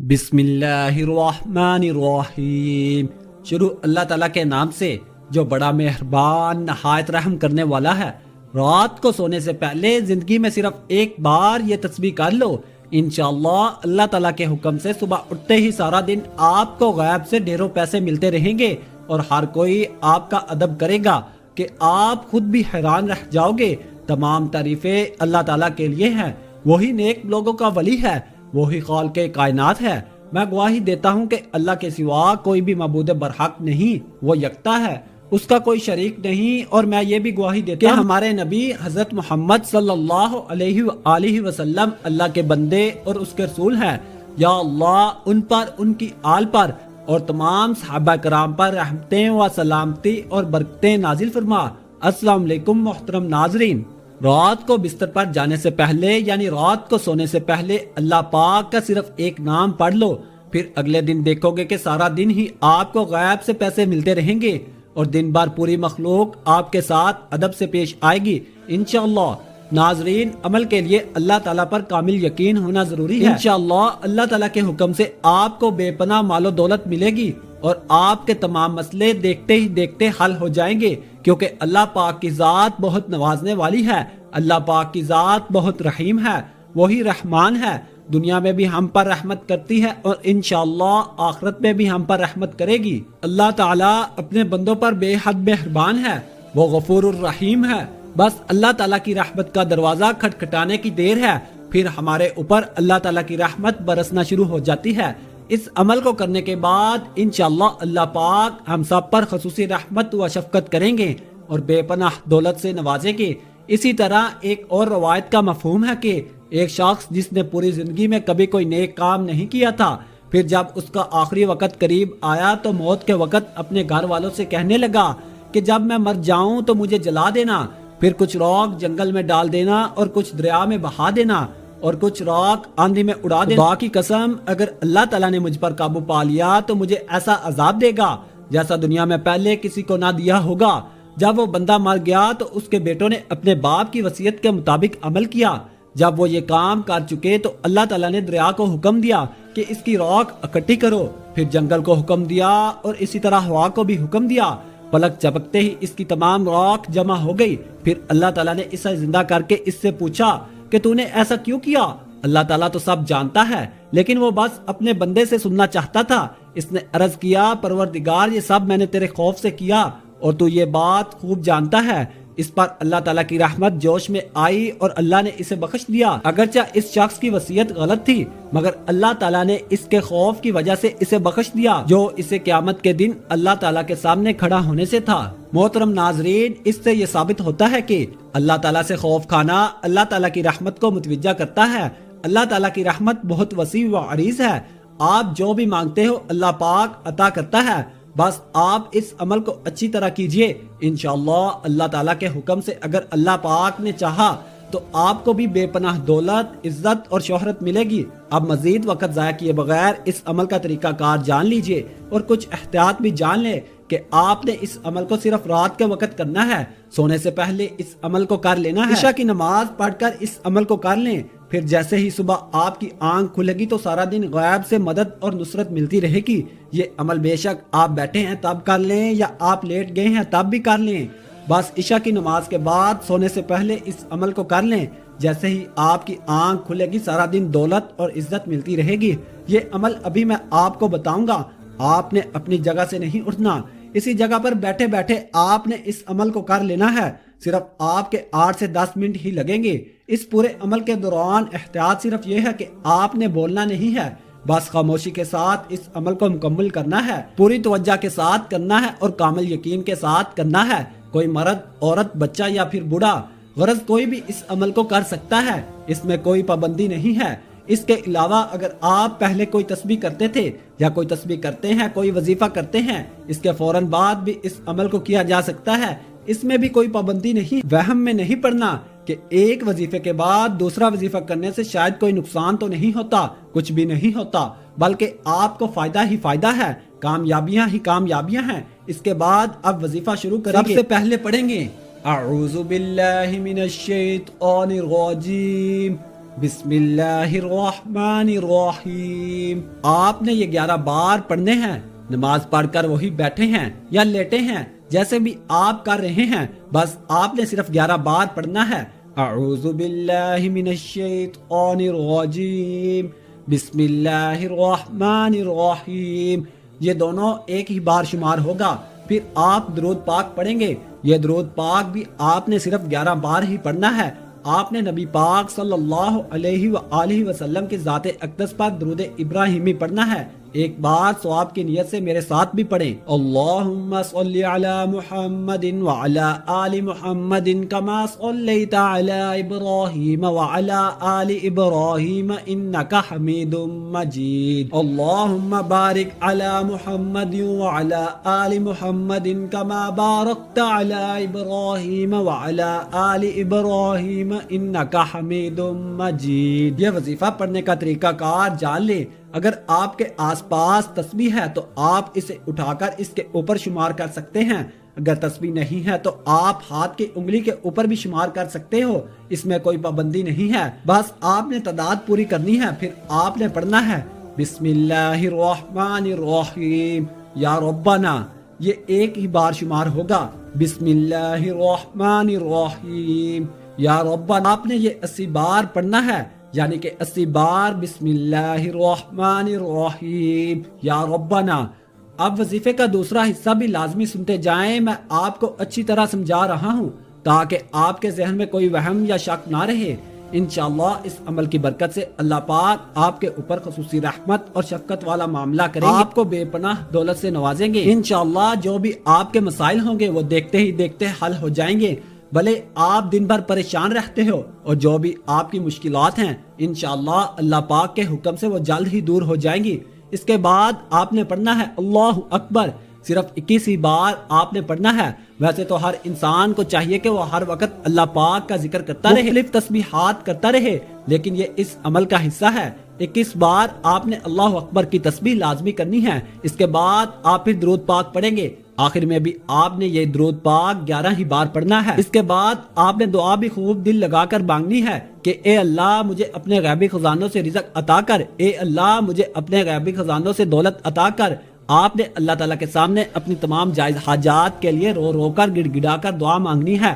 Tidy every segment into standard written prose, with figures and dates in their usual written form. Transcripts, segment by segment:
بسم اللہ الرحمن الرحیم۔ شروع اللہ تعالیٰ کے نام سے جو بڑا مہربان نہایت رحم کرنے والا ہے۔ رات کو سونے سے پہلے زندگی میں صرف ایک بار یہ تسبیح کر لو، انشاءاللہ اللہ تعالیٰ کے حکم سے صبح اٹھتے ہی سارا دن آپ کو غیب سے ڈھیروں پیسے ملتے رہیں گے اور ہر کوئی آپ کا ادب کرے گا کہ آپ خود بھی حیران رہ جاؤ گے۔ تمام تعریفیں اللہ تعالیٰ کے لیے ہیں، وہی نیک لوگوں کا ولی ہے، وہی خالق کائنات ہے۔ میں گواہی دیتا ہوں کہ اللہ کے سوا کوئی بھی معبود برحق نہیں، وہ یکتا ہے، اس کا کوئی شریک نہیں۔ اور میں یہ بھی گواہی دیتا ہوں کہ ہمارے نبی حضرت محمد صلی اللہ علیہ وآلہ وسلم اللہ کے بندے اور اس کے رسول ہیں۔ یا اللہ ان پر، ان کی آل پر اور تمام صحابہ کرام پر رحمتیں و سلامتی اور برکتیں نازل فرما۔ السلام علیکم محترم ناظرین۔ رات کو بستر پر جانے سے پہلے یعنی رات کو سونے سے پہلے اللہ پاک کا صرف ایک نام پڑھ لو، پھر اگلے دن دیکھو گے کہ سارا دن ہی آپ کو غیب سے پیسے ملتے رہیں گے اور دن بھر پوری مخلوق آپ کے ساتھ ادب سے پیش آئے گی انشاءاللہ۔ ناظرین، عمل کے لیے اللہ تعالیٰ پر کامل یقین ہونا ضروری ہے۔ انشاءاللہ اللہ تعالیٰ کے حکم سے آپ کو بے پناہ مال و دولت ملے گی اور آپ کے تمام مسئلے دیکھتے ہی دیکھتے حل ہو جائیں گے، کیونکہ اللہ پاک کی ذات بہت نوازنے والی ہے، اللہ پاک کی ذات بہت رحیم ہے، وہی رحمان ہے، دنیا میں بھی ہم پر رحمت کرتی ہے اور انشاءاللہ آخرت میں بھی ہم پر رحمت کرے گی۔ اللہ تعالیٰ اپنے بندوں پر بے حد مہربان ہے، وہ غفور الرحیم ہے۔ بس اللہ تعالیٰ کی رحمت کا دروازہ کھٹکھٹانے کی دیر ہے، پھر ہمارے اوپر اللہ تعالیٰ کی رحمت برسنا شروع ہو جاتی ہے۔ اس عمل کو کرنے کے بعد انشاءاللہ اللہ پاک ہم سب پر خصوصی رحمت و شفقت کریں گے اور بے پناہ دولت سے نوازیں گے۔ اسی طرح ایک اور روایت کا مفہوم ہے کہ ایک شخص جس نے پوری زندگی میں کبھی کوئی نیک کام نہیں کیا تھا، پھر جب اس کا آخری وقت قریب آیا تو موت کے وقت اپنے گھر والوں سے کہنے لگا کہ جب میں مر جاؤں تو مجھے جلا دینا، پھر کچھ راکھ جنگل میں ڈال دینا اور کچھ دریا میں بہا دینا اور کچھ راکھ آندھی میں اڑا دینا۔ خدا کی قسم اگر اللہ تعالیٰ نے مجھ پر قابو پا لیا تو مجھے ایسا عذاب دے گا جیسا دنیا میں پہلے کسی کو نہ دیا ہوگا۔ جب وہ بندہ مر گیا تو اس کے بیٹوں نے اپنے باپ کی وصیت کے مطابق عمل کیا۔ جب وہ یہ کام کر چکے تو اللہ تعالیٰ نے دریا کو حکم دیا کہ اس کی راکھ اکٹھی کرو، پھر جنگل کو حکم دیا اور اسی طرح ہوا کو بھی حکم دیا۔ پلک جھپکتے ہی اس کی تمام راکھ جمع ہو گئی۔ پھر اللہ تعالیٰ نے اسے زندہ کر کے اس سے پوچھا کہ تو نے ایسا کیوں کیا؟ اللہ تعالیٰ تو سب جانتا ہے، لیکن وہ بس اپنے بندے سے سننا چاہتا تھا۔ اس نے عرض کیا، پروردگار یہ سب میں نے تیرے خوف سے کیا اور تو یہ بات خوب جانتا ہے۔ اس پر اللہ تعالیٰ کی رحمت جوش میں آئی اور اللہ نے اسے بخش دیا۔ اگرچہ اس شخص کی وصیت غلط تھی مگر اللہ تعالیٰ نے اس کے خوف کی وجہ سے اسے بخش دیا جو اسے قیامت کے دن اللہ تعالیٰ کے سامنے کھڑا ہونے سے تھا۔ محترم ناظرین، اس سے یہ ثابت ہوتا ہے کہ اللہ تعالیٰ سے خوف کھانا اللہ تعالیٰ کی رحمت کو متوجہ کرتا ہے۔ اللہ تعالیٰ کی رحمت بہت وسیع و عریض ہے، آپ جو بھی مانگتے ہو اللہ پاک عطا کرتا ہے۔ بس آپ اس عمل کو اچھی طرح کیجئے، انشاءاللہ اللہ تعالیٰ کے حکم سے اگر اللہ پاک نے چاہا تو آپ کو بھی بے پناہ دولت، عزت اور شہرت ملے گی۔ اب مزید وقت ضائع کیے بغیر اس عمل کا طریقہ کار جان لیجئے اور کچھ احتیاط بھی جان لیں کہ آپ نے اس عمل کو صرف رات کے وقت کرنا ہے، سونے سے پہلے اس عمل کو کر لینا ہے۔ عشاء کی نماز پڑھ کر اس عمل کو کر لیں، پھر جیسے ہی صبح آپ کی آنکھ کھلے گی تو سارا دن غیب سے مدد اور نصرت ملتی رہے گی۔ یہ عمل بے شک آپ بیٹھے ہیں تب کر لیں یا آپ لیٹ گئے ہیں تب بھی کر لیں، بس عشاء کی نماز کے بعد سونے سے پہلے اس عمل کو کر لیں۔ جیسے ہی آپ کی آنکھ کھلے گی سارا دن دولت اور عزت ملتی رہے گی۔ یہ عمل ابھی میں آپ کو بتاؤں گا، آپ نے اپنی جگہ سے نہیں اٹھنا، اسی جگہ پر بیٹھے بیٹھے آپ نے اس عمل کو کر لینا ہے۔ صرف آپ کے 8 سے 10 منٹ ہی لگیں گے۔ اس پورے عمل کے دوران احتیاط صرف یہ ہے کہ آپ نے بولنا نہیں ہے، بس خاموشی کے ساتھ اس عمل کو مکمل کرنا ہے، پوری توجہ کے ساتھ کرنا ہے اور کامل یقین کے ساتھ کرنا ہے۔ کوئی مرد، عورت، بچہ یا پھر بوڑھا، غرض کوئی بھی اس عمل کو کر سکتا ہے، اس میں کوئی پابندی نہیں ہے۔ اس کے علاوہ اگر آپ پہلے کوئی تسبیح کرتے تھے یا کوئی تسبیح کرتے ہیں، کوئی وظیفہ کرتے ہیں، اس کے فوراً بعد بھی اس عمل کو کیا جا سکتا ہے، اس میں بھی کوئی پابندی نہیں۔ وہم میں نہیں پڑنا کہ ایک وظیفے کے بعد دوسرا وظیفہ کرنے سے شاید کوئی نقصان تو نہیں ہوتا، کچھ بھی نہیں ہوتا، بلکہ آپ کو فائدہ ہی فائدہ ہے، کامیابیاں ہی کامیابیاں ہیں۔ اس کے بعد اب وظیفہ شروع کریں گے۔ سب سے پہلے پڑھیں گے اعوذ باللہ من الشیطان الرجیم، بسم اللہ الرحمن الرحیم۔ آپ نے یہ 11 بار پڑھنے ہیں۔ نماز پڑھ کر وہی بیٹھے ہیں یا لیٹے ہیں، جیسے بھی آپ کر رہے ہیں، بس آپ نے صرف 11 بار پڑھنا ہے۔ اعوذ باللہ من الشیطان الرجیم، بسم اللہ الرحمن الرحیم۔ یہ دونوں ایک ہی بار شمار ہوگا۔ پھر آپ درود پاک پڑھیں گے۔ یہ درود پاک بھی آپ نے صرف 11 بار ہی پڑھنا ہے۔ آپ نے نبی پاک صلی اللہ علیہ وآلہ وسلم کی ذات اقدس پر درود ابراہیمی پڑھنا ہے۔ ایک بار ثواب کی نیت سے میرے ساتھ بھی پڑھیں۔ اللہم صلی علی محمد وعلی آل محمد کما صلیت علی ابراہیم وعلی آل ابراہیم انکا حمید مجید۔ اللہم بارک علی محمد وعلی آل محمد کما بارکت علی ابراہیم وعلی آل ابراہیم انکا حمید مجید۔ یہ وظیفہ پڑھنے کا طریقہ کار جان لیں۔ اگر آپ کے آس پاس تسبیح ہے تو آپ اسے اٹھا کر اس کے اوپر شمار کر سکتے ہیں۔ اگر تسبیح نہیں ہے تو آپ ہاتھ کی انگلی کے اوپر بھی شمار کر سکتے ہو، اس میں کوئی پابندی نہیں ہے۔ بس آپ نے تعداد پوری کرنی ہے۔ پھر آپ نے پڑھنا ہے بسم اللہ الرحمن الرحیم یا ربنا۔ یہ ایک ہی بار شمار ہوگا، بسم اللہ الرحمن الرحیم یا ربنا۔ آپ نے یہ 80 بار پڑھنا ہے، یعنی کہ 80 بار بسم اللہ الرحمن الرحیم یا ربنا۔ اب وظیفے کا دوسرا حصہ بھی لازمی سنتے جائیں۔ میں آپ کو اچھی طرح سمجھا رہا ہوں تاکہ آپ کے ذہن میں کوئی وہم یا شک نہ رہے۔ انشاءاللہ اس عمل کی برکت سے اللہ پاک آپ کے اوپر خصوصی رحمت اور شفقت والا معاملہ کریں گے، آپ کو بے پناہ دولت سے نوازیں گے۔ انشاءاللہ جو بھی آپ کے مسائل ہوں گے وہ دیکھتے ہی دیکھتے حل ہو جائیں گے۔ بھلے آپ دن بھر پریشان رہتے ہو اور جو بھی آپ کی مشکلات ہیں انشاءاللہ اللہ پاک کے حکم سے وہ جلد ہی دور ہو جائیں گی۔ اس کے بعد آپ نے پڑھنا ہے اللہ اکبر۔ صرف 21 ہی بار آپ نے پڑھنا ہے۔ ویسے تو ہر انسان کو چاہیے کہ وہ ہر وقت اللہ پاک کا ذکر کرتا رہے، مختلف تسبیحات کرتا رہے، لیکن یہ اس عمل کا حصہ ہے۔ 21 بار آپ نے اللہ اکبر کی تسبیح لازمی کرنی ہے۔ اس کے بعد آپ پھر درود پاک پڑھیں گے۔ آخر میں بھی آپ نے یہ درود پاک 11 ہی بار پڑھنا ہے۔ اس کے بعد آپ نے دعا بھی خوب دل لگا کر مانگنی ہے کہ اے اللہ مجھے اپنے غیبی خزانوں سے رزق عطا کر، اے اللہ مجھے اپنے غیبی خزانوں سے دولت عطا کر۔ آپ نے اللہ تعالیٰ کے سامنے اپنی تمام جائز حاجات کے لیے رو رو کر گڑ گڑا کر دعا مانگنی ہے۔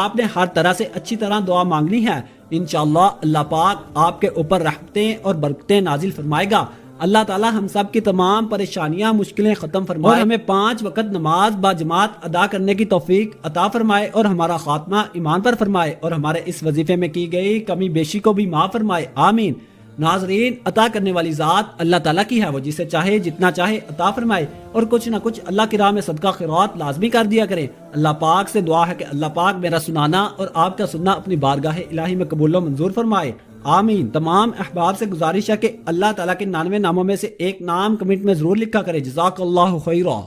آپ نے ہر طرح سے اچھی طرح دعا مانگنی ہے۔ انشاءاللہ اللہ پاک آپ کے اوپر رحمتیں اور برکتیں نازل فرمائے گا۔ اللہ تعالیٰ ہم سب کی تمام پریشانیاں مشکلیں ختم فرمائے اور ہمیں 5 وقت نماز با جماعت ادا کرنے کی توفیق عطا فرمائے اور ہمارا خاتمہ ایمان پر فرمائے اور ہمارے اس وظیفے میں کی گئی کمی بیشی کو بھی معاف فرمائے، آمین۔ ناظرین، عطا کرنے والی ذات اللہ تعالیٰ کی ہے، وہ جسے چاہے جتنا چاہے عطا فرمائے اور کچھ نہ کچھ اللہ کی راہ میں صدقہ خیرات لازمی کر دیا کریں۔ اللہ پاک سے دعا ہے کہ اللہ پاک میرا سنانا اور آپ کا سننا اپنی بارگاہ الہی میں قبول و منظور فرمائے، آمین۔ تمام احباب سے گزارش ہے کہ اللہ تعالیٰ کے 99 ناموں میں سے ایک نام کمنٹ میں ضرور لکھا کرے۔ جزاک اللہ خیرہ۔